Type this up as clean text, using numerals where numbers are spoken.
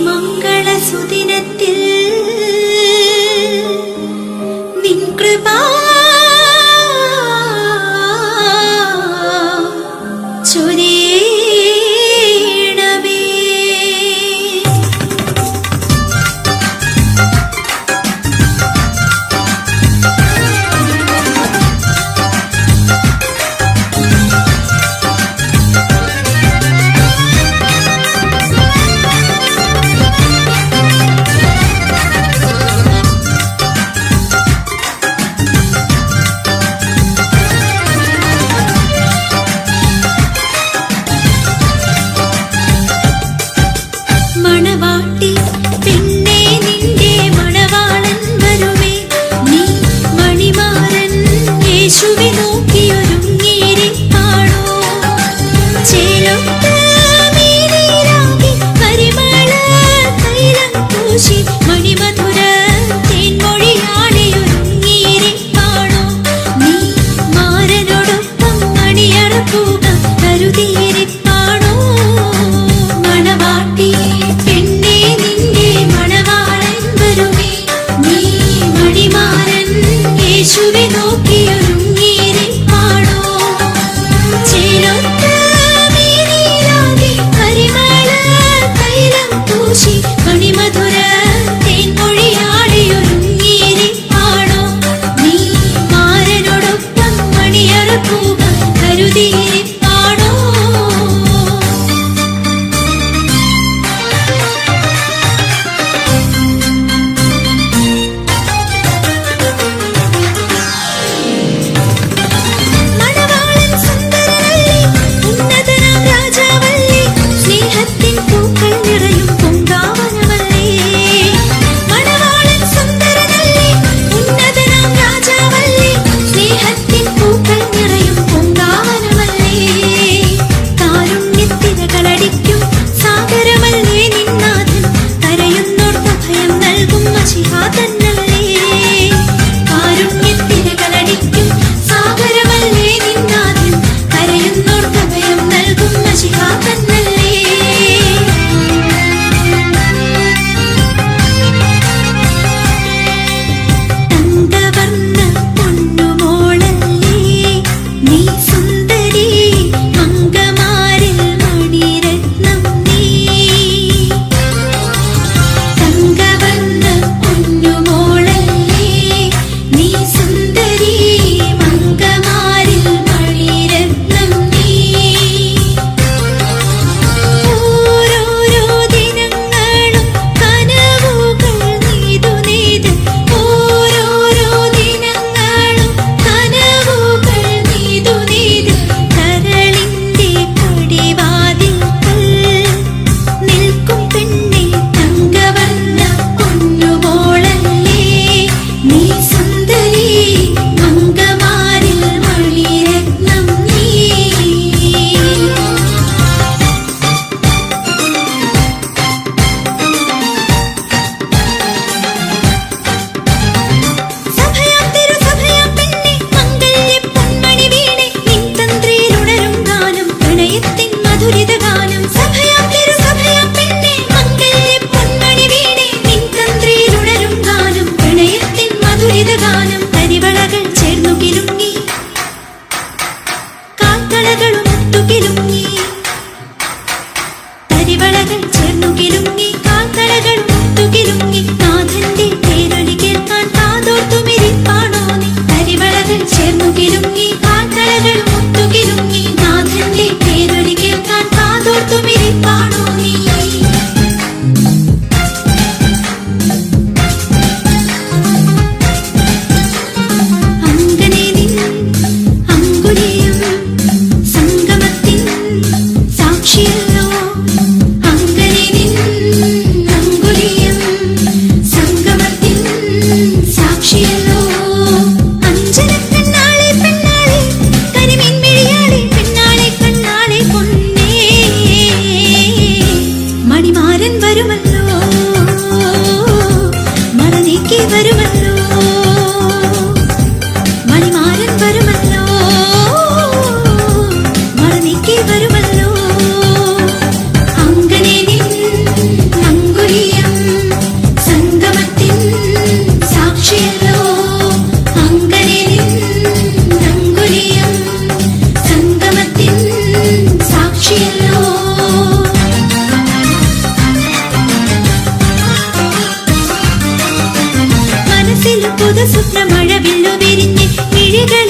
മംഗളസുദിനത്തിൽ നിൻ കൃപ ചൊരിയണമേ. മണവാട്ടി പെണ്ണേ നിന്റെ മണവാളൻ വരുമേ, നീ മണിമാരൻ യേശുവെ നോക്കിയൊരുങ്ങിയിരിപ്പാണോ. ചേലൊത്ത മേനിയിലാകെ പരിമള തൈലം പൂശി മണിമധുര തേൻമൊഴിയാളിയൊരുങ്ങിയിരിപ്പാണോ. നീ മാരനോടൊപ്പം മണിയറപ്പൂക കരുതിയിരിപ്പാണോ. മണവാട്ടി പെണ്ണേ നിന്റെ മണവാളൻ വരുമേ, നീ മണിമാരൻ യേശുവെ നോക്കിയൊരുങ്ങിയിരിപ്പാണോ. ചേലൊത്ത മേനിയിലാകെ പരിമള തൈലം പൂശി മണിമധുര തേൻമൊഴിയാളിയൊരുങ്ങിയിരിപ്പാണോ. നീ മാരനോടൊപ്പം മണിയറപ്പൂക കരുതിയിരിപ്പാണോ. മണവാളൻ സുന്ദരനല്ലേ, ഉന്നതനാം രാജാവല്ലേ, സ്നേഹത്തിൻ പൂക്കൾ നിറയും പൂങ്കാവനമല്ലേ. മണവാളൻ സുന്ദരനല്ലേ, ഉന്നതനാം രാജാവല്ലേ, സ്നേഹത്തിൻ പൂക്കൾ നിറയും പൂങ്കാവനമല്ലേ. കാരുണ്യത്തിരകളടിക്കും സാഗരമല്ലേ നിന്നാഥൻ, കരയുന്നോർത്ത ഭയം നൽകും മശിഹാതന്നല്ലേ. കാരുണ്യത്തിരകളടിക്കും സാഗരമല്ലേ നിന്നാഥൻ, കരയുന്നോർത്ത ഭയം നൽകും മശിഹാതന്നല്ലേ. തങ്കവർണ്ണ പൊന്നുമോളല്ലേ, നീ സുന്ദരി മംഗമാരിൽ മണിരത്നം നീ. തങ്കവർണ്ണ പൊന്നുമോളല്ലേ, നീ സുന്ദരി മംഗമാരിൽ മണിരത്നം നീ. ഓരോരോ ദിനങ്ങളും കനവുകൾ നീതു നെയ്ത്, ഓരോരോ ദിനങ്ങളും കനവുകൾ നീതു നെയ്ത്, കരളിന്റെ പടിവാതിൽക്കൽ നിൽക്കും പെണ്ണേ തങ്കവർണ്ണ പൊന്നുമോളല്ലേ, നീ സുന്ദരി മംഗമാരിൽ മണിരത്നം നീ. സഭയാം തിരുസഭയാം പെണ്ണേ മംഗല്യ പൊന്മണി വീണേ, നിൻ തന്ത്രിയിലുണരും ഗാനം പ്രണയത്തിൻ മധുരിത ഗാനം. സഭയാം തിരുസഭയാം പെണ്ണേ മംഗല്യ പൊന്മണി വീണേ, നിൻ തന്ത്രിയിലുണരും ഗാനം പ്രണയത്തിൻ മധുരിത ഗാനം. കരിവളകൾ ചേർന്നു കിലുങ്ങി, കാൽത്തളകളും ഒത്തുകിലുങ്ങി. കരിവളകൾ ചേർന്നു കിലുങ്ങി, കാൽത്തളകളും ഒത്തുകിലുങ്ങി. നാഥന്റെ പേരൊലി കേൾക്കാൻ കാതോർത്തുമിരിപ്പാണോ നീ. കരിവളകൾ ചേർന്നു കിലുങ്ങി, കാൽത്തളകളും ഒത്തുകിലുങ്ങി. നാഥന്റെ പേരൊലി കേൾക്കാൻ കാതോർത്തുമിരിപ്പാണോ നീ. അങ്കനെ നിൻ അങ്കുലിയം സംഗമത്തിൻ സാക്ഷിയല്ലോ. അങ്കനെ നിൻ അങ്കുലിയം സംഗമത്തിൻ സാക്ഷിയല്ലോ. അഞ്ജനക്കണ്ണാളെ പെണ്ണാളെ, കരിമീൻ മിഴിയാളെ പെണ്ണാളെ, കണ്ണാളെ പൊന്നേ, മണിമാരൻ വരുമല്ലോ, മറ നീക്കി വരുമല്ലോ. മണിമാരൻ വരുമല്ലോ, മറ നീക്കി വരുമല്ലോ. അങ്കനെ നിൻ അങ്കുലി പുതു സ്വപ്ന മഴവില്ലു വിരിഞ്ഞ് മിഴികൾ